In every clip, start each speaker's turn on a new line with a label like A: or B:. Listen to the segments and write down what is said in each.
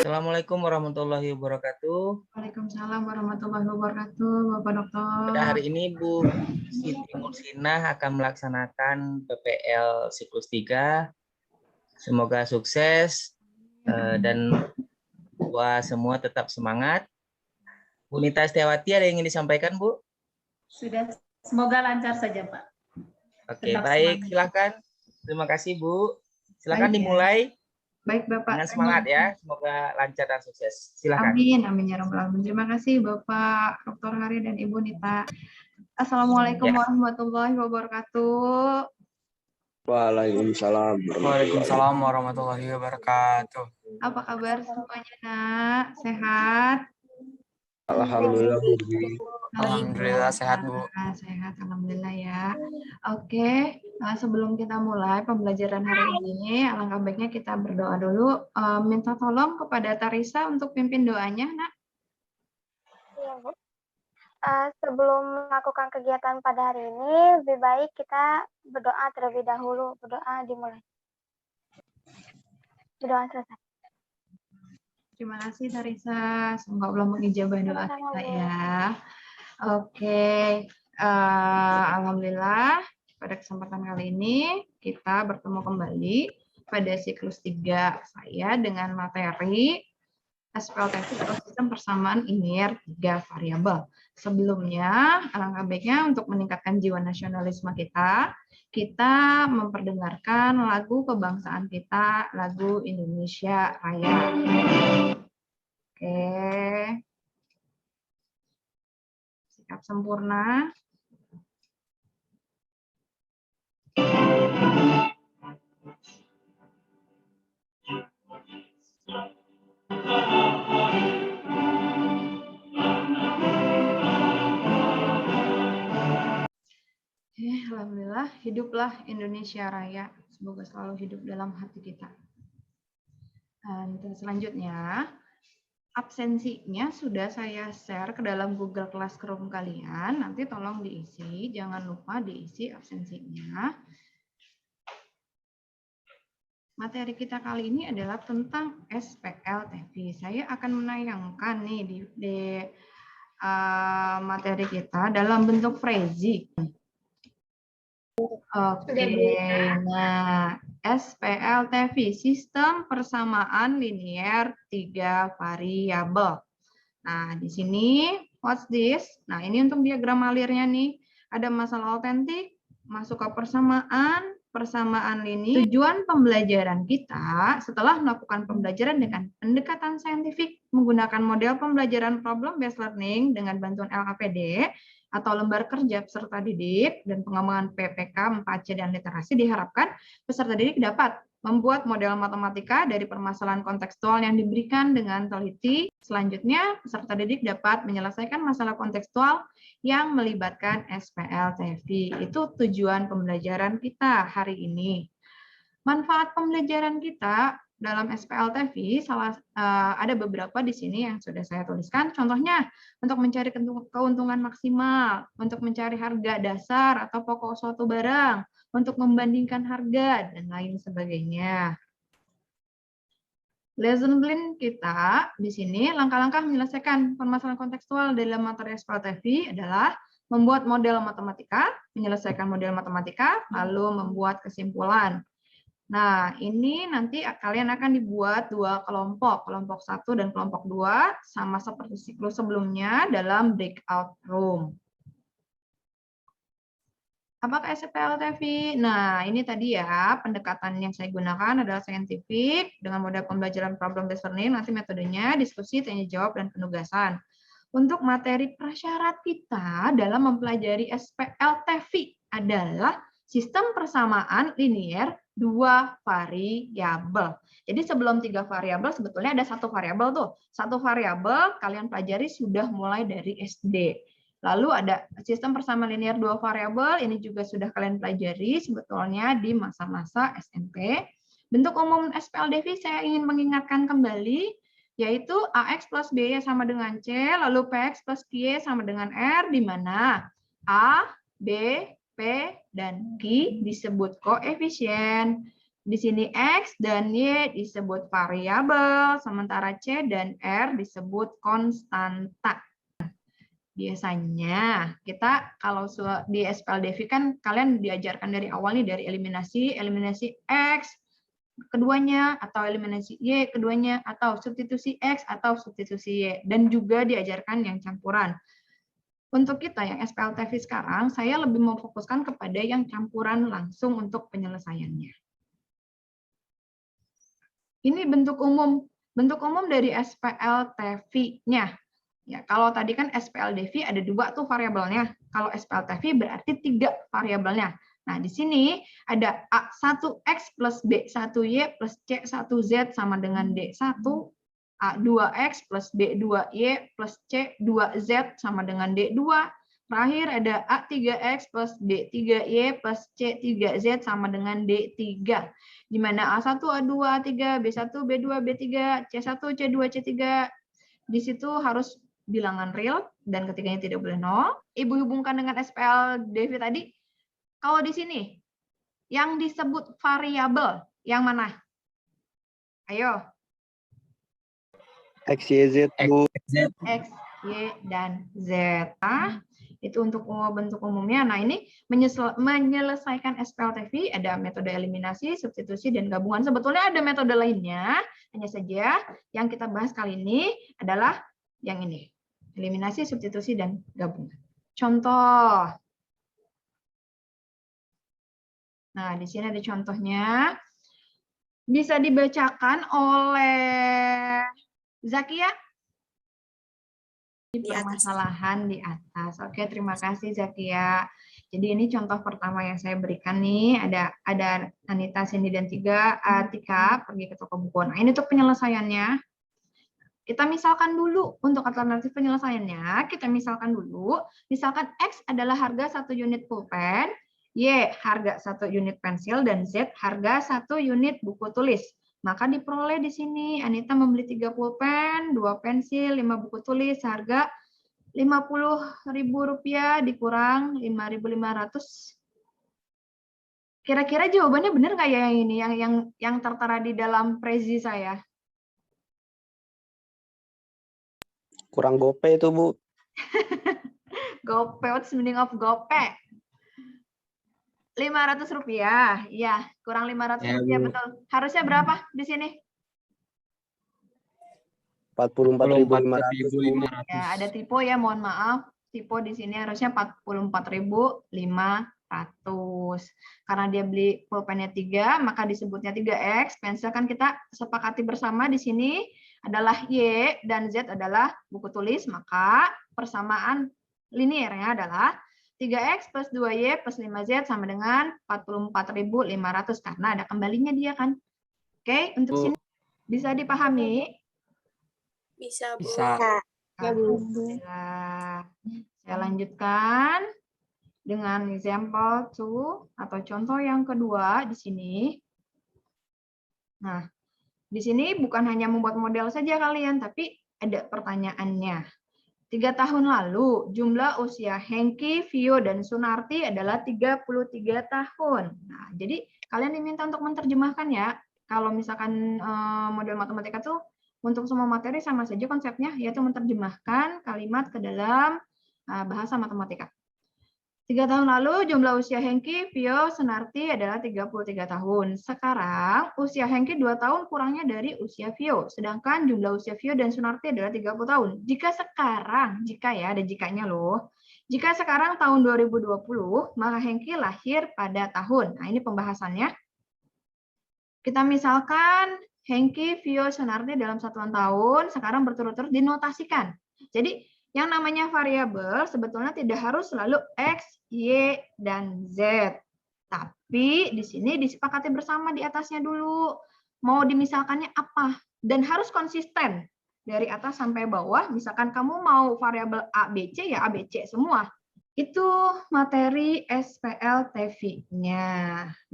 A: Assalamualaikum warahmatullahi wabarakatuh.
B: Waalaikumsalam warahmatullahi wabarakatuh, Bapak Dokter.
A: Pada hari ini Bu Siti Mursinah akan melaksanakan PPL siklus 3. Semoga sukses dan Wah semua tetap semangat. Bu Nita Setiawati ada yang ingin disampaikan, Bu?
C: Sudah, semoga lancar saja, Pak.
A: Oke,
C: Tetap
A: baik.
C: semangat.
A: Silakan. Terima kasih, Bu. Silakan
B: Baik,
A: dimulai.
B: Baik, Bapak.
A: Dengan semangat ya. Semoga lancar dan sukses. Silakan.
B: Amin, amin ya rabbal alamin. Terima kasih Bapak Dr. Hari dan Ibu Nita. Assalamualaikum warahmatullahi wabarakatuh.
D: Waalaikumsalam.
E: Waalaikumsalam warahmatullahi wabarakatuh.
B: Apa kabar semuanya, Nak? Sehat?
D: Alhamdulillah, Bu.
E: Alhamdulillah sehat, Bu.
B: Sehat, alhamdulillah ya. Oke, sebelum kita mulai pembelajaran hari ini, alangkah baiknya kita berdoa dulu. Minta tolong kepada Tarisa untuk pimpin doanya, Nak.
F: Iya, Bu. Sebelum melakukan kegiatan pada hari ini, lebih baik kita berdoa terlebih dahulu. Berdoa dimulai. Berdoa selesai.
B: Terima kasih Tarisa. Semoga Allah mengijabah doa kita ya. Oke, alhamdulillah pada kesempatan kali ini kita bertemu kembali pada siklus 3 saya dengan materi SPLTV atau sistem persamaan linear 3 variabel. Sebelumnya, alangkah baiknya untuk meningkatkan jiwa nasionalisme kita memperdengarkan lagu kebangsaan kita, lagu Indonesia Raya. Oke. Sikap sempurna. Alhamdulillah, hiduplah Indonesia Raya. Semoga selalu hidup dalam hati kita. Dan selanjutnya, absensinya sudah saya share ke dalam Google Classroom kalian. Nanti tolong diisi, jangan lupa diisi absensinya. Materi kita kali ini adalah tentang SPLTV. Saya akan menayangkan nih di materi kita dalam bentuk phrasing. Oke, nah SPLTV, sistem persamaan linear 3 variabel. Nah, di sini, what's this? Nah, ini untuk diagram alirnya nih. Ada masalah autentik, masuk ke persamaan linear. Tujuan pembelajaran kita setelah melakukan pembelajaran dengan pendekatan saintifik menggunakan model pembelajaran problem based learning dengan bantuan LKPD atau lembar kerja peserta didik dan pengembangan PPK, 4C, dan literasi, diharapkan peserta didik dapat membuat model matematika dari permasalahan kontekstual yang diberikan dengan teliti. Selanjutnya, peserta didik dapat menyelesaikan masalah kontekstual yang melibatkan SPLTV. Itu tujuan pembelajaran kita hari ini. Manfaat pembelajaran kita dalam SPLTV ada beberapa di sini yang sudah saya tuliskan. Contohnya, untuk mencari keuntungan maksimal, untuk mencari harga dasar atau pokok suatu barang, untuk membandingkan harga, dan lain sebagainya. Lesson plan kita di sini, langkah-langkah menyelesaikan permasalahan kontekstual dalam materi SPLTV adalah membuat model matematika, menyelesaikan model matematika, lalu membuat kesimpulan. Nah, ini nanti kalian akan dibuat 2 kelompok, kelompok 1 dan kelompok 2, sama seperti siklus sebelumnya dalam breakout room. Apakah SPLTV? Nah, ini tadi ya, pendekatan yang saya gunakan adalah saintifik, dengan model pembelajaran problem based learning, nanti metodenya diskusi, tanya jawab, dan penugasan. Untuk materi prasyarat kita dalam mempelajari SPLTV adalah sistem persamaan linear 2 variabel. Jadi sebelum 3 variabel sebetulnya ada 1 variabel tuh. 1 variabel kalian pelajari sudah mulai dari SD. Lalu ada sistem persamaan linear 2 variabel, ini juga sudah kalian pelajari sebetulnya di masa-masa SMP. Bentuk umum SPLTV saya ingin mengingatkan kembali, yaitu AX plus BY sama dengan C, lalu PX plus QY sama dengan R, di mana A, B, P, dan Q disebut koefisien, Di sini X dan Y disebut variabel, sementara C dan R disebut konstanta. Biasanya kita kalau di SPLDV kan kalian diajarkan dari awal nih, dari eliminasi X keduanya, atau eliminasi Y keduanya, atau substitusi X atau substitusi Y, dan juga diajarkan yang campuran. Untuk kita yang SPLTV sekarang, saya lebih memfokuskan kepada yang campuran langsung untuk penyelesaiannya. Ini bentuk umum dari SPLTV-nya. Ya, kalau tadi kan SPLDV ada 2 tuh variabelnya. Kalau SPLTV berarti 3 variabelnya. Nah, di sini ada A1X plus B1Y plus C1Z sama dengan D1, A2X plus B2Y plus C2Z sama dengan D2. Terakhir ada A3X plus B3Y plus C3Z sama dengan D3. Di mana A1, A2, A3, B1, B2, B3, C1, C2, C3. Di situ harus bilangan real dan ketiganya tidak boleh 0. Ibu hubungkan dengan SPLDV tadi. Kalau di sini yang disebut variabel yang mana? Ayo.
D: X, Y, Z, Bu.
B: X, Y, dan Z. Itu untuk bentuk umumnya. Nah, ini menyelesaikan SPLTV ada metode eliminasi, substitusi, dan gabungan. Sebetulnya ada metode lainnya, hanya saja yang kita bahas kali ini adalah yang ini. Eliminasi, substitusi, dan gabungan. Contoh. Nah, di sini ada contohnya. Bisa dibacakan oleh Zakia? Permasalahan di atas. Oke, terima kasih Zakia. Jadi ini contoh pertama yang saya berikan nih. Ada Anita, Cindy, dan Tika pergi ke toko buku. Nah, ini untuk penyelesaiannya. Kita misalkan dulu untuk alternatif penyelesaiannya. Kita misalkan dulu. Misalkan X adalah harga 1 unit pulpen, Y harga 1 unit pensil, dan Z harga 1 unit buku tulis. Maka diperoleh di sini Anita membeli 3 pulpen, 2 pensil, 5 buku tulis, harga Rp50.000 dikurang 5.500. Kira-kira jawabannya benar nggak ya ini yang tertera di dalam prezi saya?
D: Kurang gope itu, Bu.
B: Gope, what's the meaning of gope? Rp500, ya, kurang Rp500,
E: Ya,
B: betul. Harusnya berapa di sini?
D: 44.500.
B: Ya, ada typo ya, mohon maaf. Typo di sini harusnya 44.500. Karena dia beli pulpennya 3, maka disebutnya 3X. Pensil kan kita sepakati bersama di sini adalah Y dan Z adalah buku tulis, maka persamaan liniernya adalah 3X plus 2Y plus 5Z sama dengan 44.500 karena ada kembalinya dia kan. Oke, untuk sini bisa dipahami?
G: Bisa, Bu.
E: Bisa.
B: Alhamdulillah. Saya lanjutkan dengan example 2 atau contoh yang kedua di sini. Nah, di sini bukan hanya membuat model saja kalian, tapi ada pertanyaannya. 3 tahun lalu, jumlah usia Hengki, Vio, dan Sunarti adalah 33 tahun. Nah, jadi kalian diminta untuk menerjemahkan ya. Kalau misalkan model matematika tuh untuk semua materi sama saja konsepnya, yaitu menerjemahkan kalimat ke dalam bahasa matematika. 3 tahun lalu jumlah usia Hengki, Vio, Sunarti adalah 33 tahun. Sekarang usia Hengki 2 tahun kurangnya dari usia Vio. Sedangkan jumlah usia Vio dan Sunarti adalah 30 tahun. Jika sekarang, jika ya ada jikanya loh. Jika sekarang tahun 2020, maka Hengki lahir pada tahun. Nah ini pembahasannya. Kita misalkan Hengki, Vio, Sunarti dalam satuan tahun sekarang berturut-turut dinotasikan. Jadi yang namanya variabel sebetulnya tidak harus selalu X, Y, dan Z. Tapi di sini disepakati bersama di atasnya dulu. Mau dimisalkannya apa? Dan harus konsisten. Dari atas sampai bawah, misalkan kamu mau variabel A, B, C, ya A, B, C semua. Itu materi SPLTV-nya.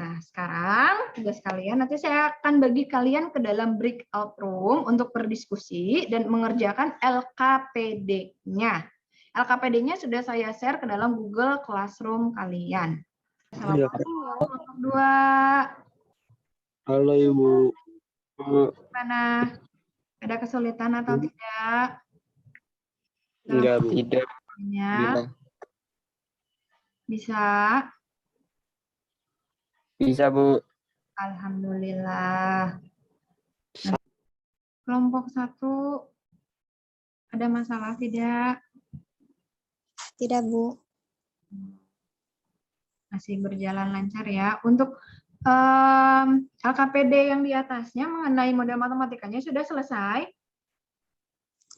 B: Nah, sekarang tugas kalian, nanti saya akan bagi kalian ke dalam breakout room untuk berdiskusi dan mengerjakan LKPD-nya. LKPD-nya sudah saya share ke dalam Google Classroom kalian. Assalamualaikum kelompok 2.
D: Halo Ibu.
B: Mana? Ada kesulitan atau tidak?
D: Enggak, Bu.
E: Tidak.
B: Ya, bisa.
E: Bisa, Bu.
B: Alhamdulillah. Kelompok 1 ada masalah tidak?
F: Tidak, Bu.
B: Masih berjalan lancar ya. Untuk LKPD yang di atasnya mengenai model matematikanya sudah selesai?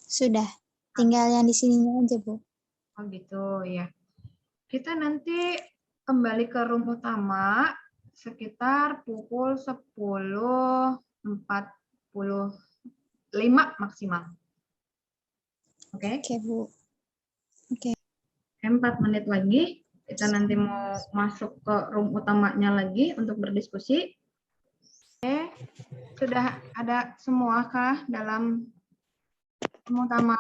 F: Sudah. Tinggal yang di sininya aja, Bu.
B: Oh gitu ya. Kita nanti kembali ke room utama sekitar pukul 10.45 maksimal. Oke?
F: Oke, Bu.
B: 4 menit lagi. Kita nanti mau masuk ke room utamanya lagi untuk berdiskusi. Oke. Sudah ada semua kah dalam room utama?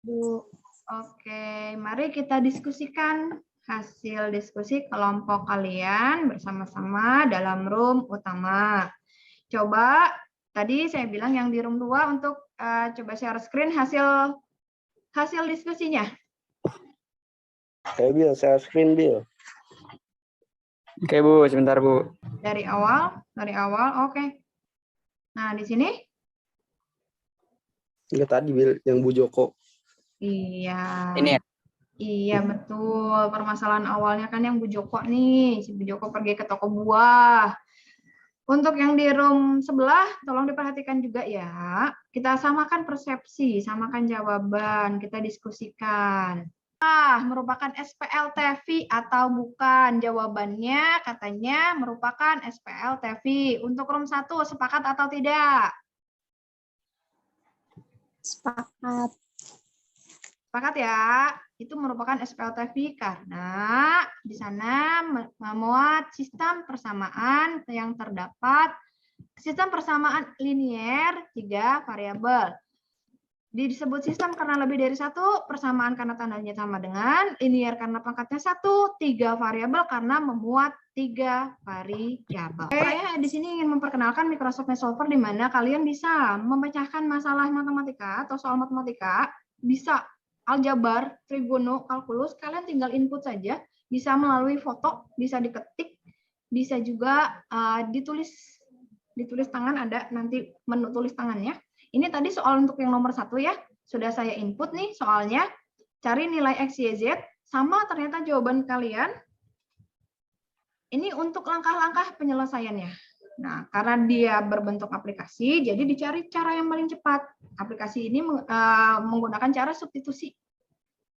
B: Bu. Oke, mari kita diskusikan hasil diskusi kelompok kalian bersama-sama dalam room utama. Coba, tadi saya bilang yang di room 2 untuk coba share screen hasil diskusinya.
D: Saya share screen, Bil.
E: Oke, Bu. Sebentar, Bu.
B: Dari awal, oke. Nah, di sini?
D: Enggak tadi, Bil, yang Bu Joko.
B: Iya.
E: Ini ya?
B: Iya, betul. Permasalahan awalnya kan yang Bu Joko nih. Si Bu Joko pergi ke toko buah. Untuk yang di room sebelah, tolong diperhatikan juga ya. Kita samakan persepsi, samakan jawaban, kita diskusikan. Merupakan SPLTV atau bukan? Jawabannya katanya merupakan SPLTV. Untuk room 1, sepakat atau tidak?
F: Sepakat.
B: Sepakat ya, itu merupakan SPLTV karena di sana memuat sistem persamaan yang terdapat sistem persamaan linier 3 variabel. Disebut sistem karena lebih dari 1, persamaan karena tandanya sama dengan, linier karena pangkatnya 1, 3 variabel karena memuat 3 variabel. Saya di sini ingin memperkenalkan Microsoft Solver di mana kalian bisa memecahkan masalah matematika atau soal matematika, bisa aljabar, trigono, kalkulus, kalian tinggal input saja, bisa melalui foto, bisa diketik, bisa juga ditulis tangan, ada nanti menu tulis tangannya. Ini tadi soal untuk yang nomor 1 ya, sudah saya input nih soalnya, cari nilai X, Y, Z, sama ternyata jawaban kalian. Ini untuk langkah-langkah penyelesaiannya. Nah, karena dia berbentuk aplikasi, jadi dicari cara yang paling cepat. Aplikasi ini menggunakan cara substitusi.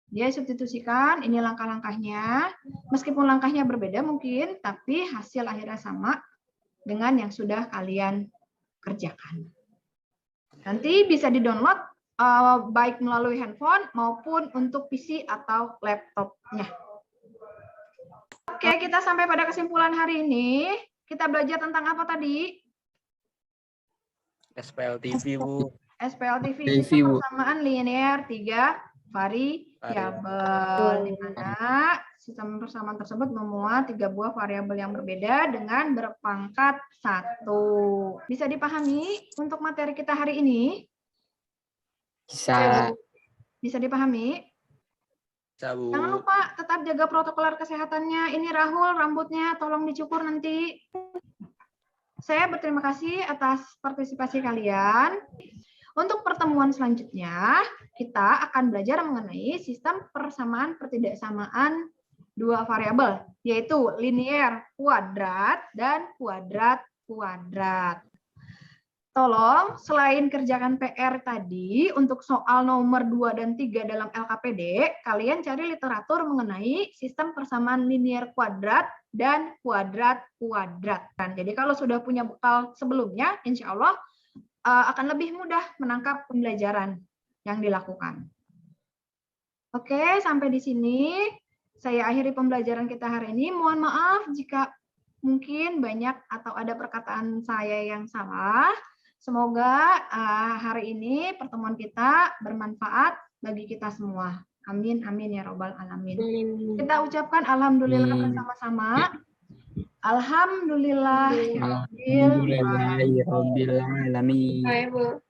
B: Dia substitusikan, ini langkah-langkahnya. Meskipun langkahnya berbeda mungkin, tapi hasil akhirnya sama dengan yang sudah kalian kerjakan. Nanti bisa di-download baik melalui handphone maupun untuk PC atau laptopnya. Oke, kita sampai pada kesimpulan hari ini. Kita belajar tentang apa tadi?
E: SPLTV, Bu.
B: SPLTV,
E: TV,
B: sistem
E: Bu.
B: persamaan linear 3 variabel, di mana sistem persamaan tersebut memuat 3 buah variabel yang berbeda dengan berpangkat 1. Bisa dipahami untuk materi kita hari ini?
E: Bisa.
B: Bisa dipahami?
E: Bisa, Bu.
B: Jangan lupa tetap jaga protokol kesehatannya. Ini Rahul, rambutnya tolong dicukur nanti. Saya berterima kasih atas partisipasi kalian. Untuk pertemuan selanjutnya, kita akan belajar mengenai sistem persamaan pertidaksamaan 2 variabel, yaitu linier kuadrat dan kuadrat-kuadrat. Tolong, selain kerjakan PR tadi, untuk soal nomor 2 dan 3 dalam LKPD, kalian cari literatur mengenai sistem persamaan linier kuadrat dan kuadrat-kuadrat. Jadi kalau sudah punya bekal sebelumnya, insya Allah akan lebih mudah menangkap pembelajaran yang dilakukan. Oke, sampai di sini saya akhiri pembelajaran kita hari ini. Mohon maaf jika mungkin banyak atau ada perkataan saya yang salah. Semoga hari ini pertemuan kita bermanfaat bagi kita semua. Amin, amin ya robbal alamin. Kita ucapkan alhamdulillah bersama-sama. Alhamdulillah.
E: Alhamdulillahirabbil alamin.
G: Baik, Bu.